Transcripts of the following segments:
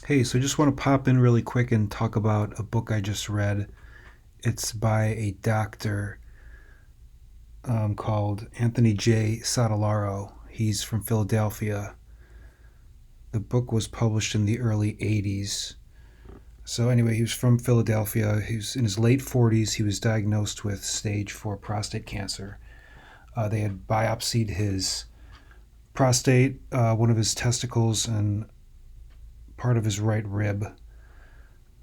Hey, so I just want to pop in really quick and talk about a book I just read. It's by a doctor called Anthony J. Sattilaro. He's from Philadelphia. The book was published in the early 80s. So, anyway, he was from Philadelphia. He was in his late 40s. He was diagnosed with stage 4 prostate cancer. They had biopsied his prostate, one of his testicles, and part of his right rib,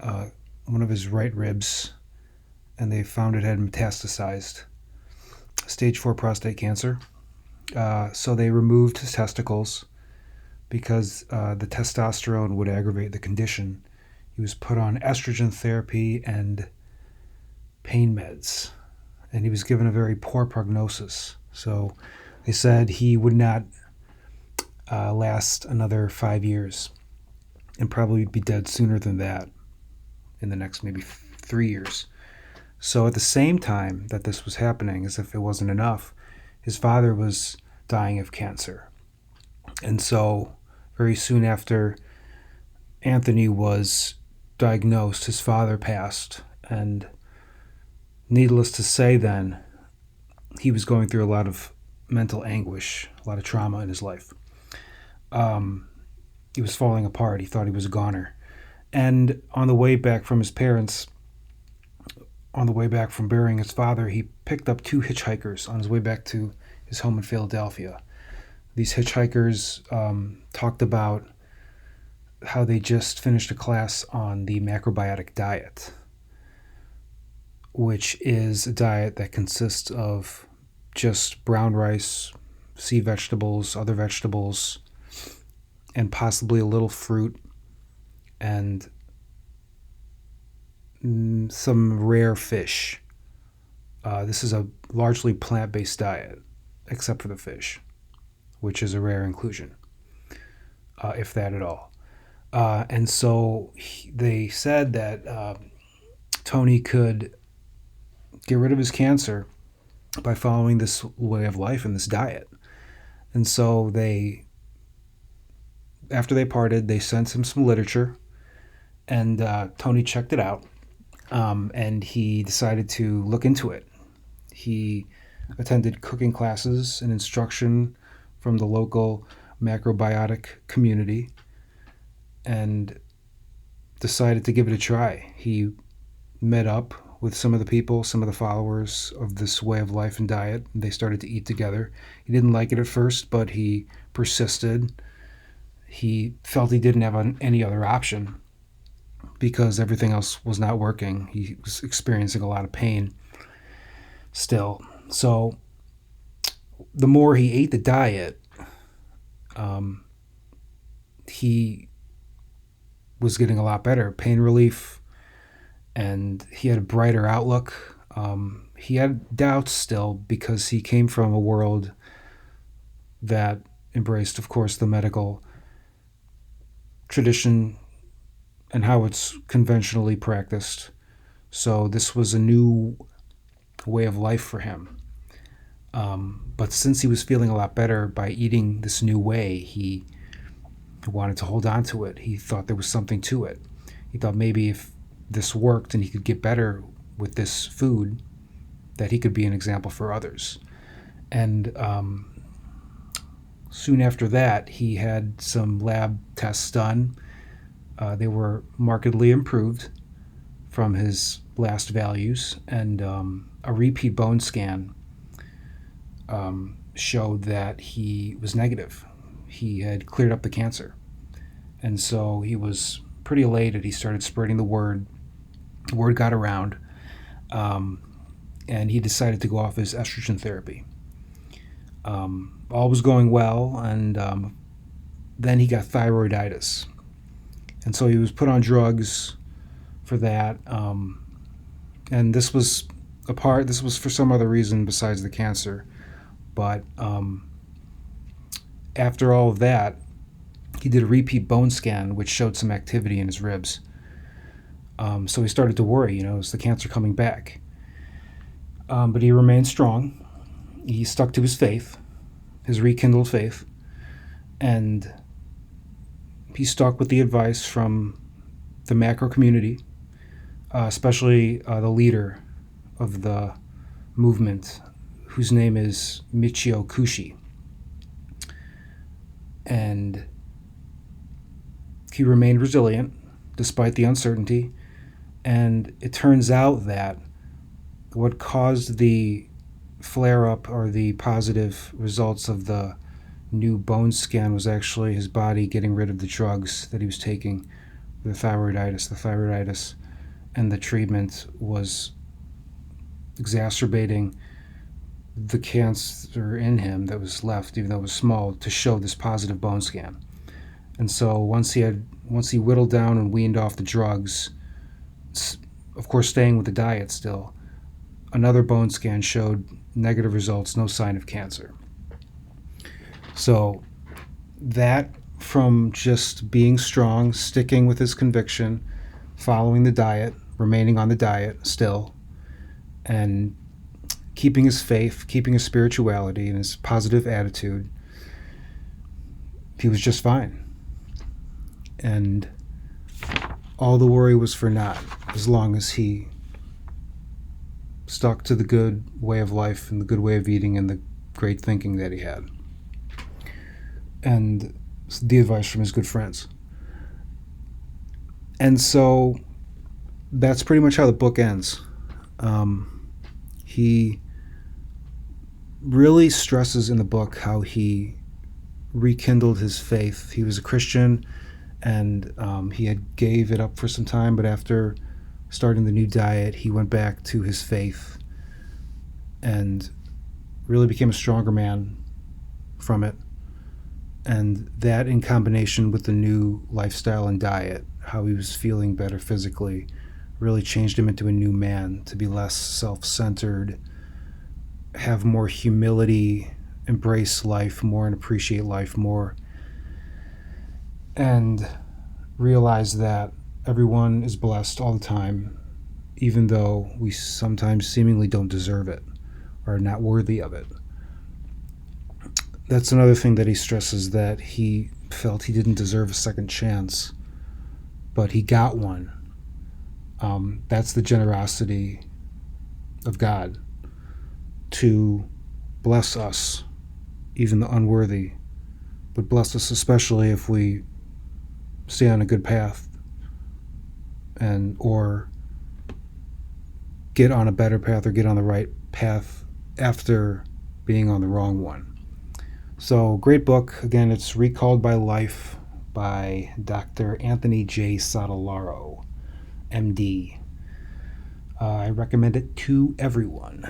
uh, one of his right ribs, and they found it had metastasized. Stage 4 prostate cancer. So they removed his testicles because the testosterone would aggravate the condition. He was put on estrogen therapy and pain meds, and he was given a very poor prognosis. So they said he would not last another 5 years and probably be dead sooner than that in the next maybe 3 years. So at the same time that this was happening, as if it wasn't enough, his father was dying of cancer. And so very soon after Anthony was diagnosed, his father passed. And needless to say, then, he was going through a lot of mental anguish, a lot of trauma in his life. He was falling apart. He thought he was a goner. And on the way back from his parents, on the way back from burying his father, he picked up two hitchhikers on his way back to his home in Philadelphia. These hitchhikers talked about how they just finished a class on the macrobiotic diet, which is a diet that consists of just brown rice, sea vegetables, other vegetables, and possibly a little fruit and some rare fish. This is a largely plant-based diet, except for the fish, which is a rare inclusion, if that at all. And so they said that Tony could get rid of his cancer by following this way of life and this diet. And so after they parted, they sent him some literature, and Tony checked it out, and he decided to look into it. He attended cooking classes and instruction from the local macrobiotic community and decided to give it a try. He met up with some of the people, some of the followers of this way of life and diet. And they started to eat together. He didn't like it at first, but he persisted. He felt he didn't have any other option because everything else was not working. He was experiencing a lot of pain still. So the more he ate the diet, he was getting a lot better, pain relief, and he had a brighter outlook. He had doubts still because he came from a world that embraced, of course, the medical tradition and how it's conventionally practiced. So this was a new way of life for him. But since he was feeling a lot better by eating this new way, he wanted to hold on to it. He thought there was something to it. He thought maybe if this worked and he could get better with this food, that he could be an example for others. And soon after that, he had some lab tests done. They were markedly improved from his last values, and a repeat bone scan showed that he was negative. He had cleared up the cancer. And so he was pretty elated. He started spreading the word. The word got around, and he decided to go off his estrogen therapy. All was going well, and then he got thyroiditis. And so he was put on drugs for that. And this was for some other reason besides the cancer. But after all of that, he did a repeat bone scan, which showed some activity in his ribs. So he started to worry, is the cancer coming back? But he remained strong. He stuck to his faith, his rekindled faith, and he stuck with the advice from the macro community, especially the leader of the movement, whose name is Michio Kushi. And he remained resilient despite the uncertainty. And it turns out that what caused the flare up or the positive results of the new bone scan was actually his body getting rid of the drugs that he was taking, the thyroiditis, and the treatment was exacerbating the cancer in him that was left, even though it was small, to show this positive bone scan. And so once he whittled down and weaned off the drugs, of course staying with the diet still, another bone scan showed negative results, no sign of cancer. So that, from just being strong, sticking with his conviction, following the diet, remaining on the diet still, and keeping his faith, keeping his spirituality and his positive attitude, he was just fine. And all the worry was for naught, as long as he stuck to the good way of life and the good way of eating and the great thinking that he had. And the advice from his good friends. And so that's pretty much how the book ends. He really stresses in the book how he rekindled his faith. He was a Christian, and he had gave it up for some time, but after starting the new diet, he went back to his faith and really became a stronger man from it. And that, in combination with the new lifestyle and diet, how he was feeling better physically, really changed him into a new man, to be less self-centered, have more humility, embrace life more and appreciate life more, and realize that everyone is blessed all the time, even though we sometimes seemingly don't deserve it or are not worthy of it. That's another thing that he stresses, that he felt he didn't deserve a second chance, but he got one. That's the generosity of God, to bless us, even the unworthy, but bless us especially if we stay on a good path or get on a better path or get on the right path after being on the wrong one. So, great book. Again, it's Recalled by Life by Dr. Anthony J. Sattilaro, MD. I recommend it to everyone.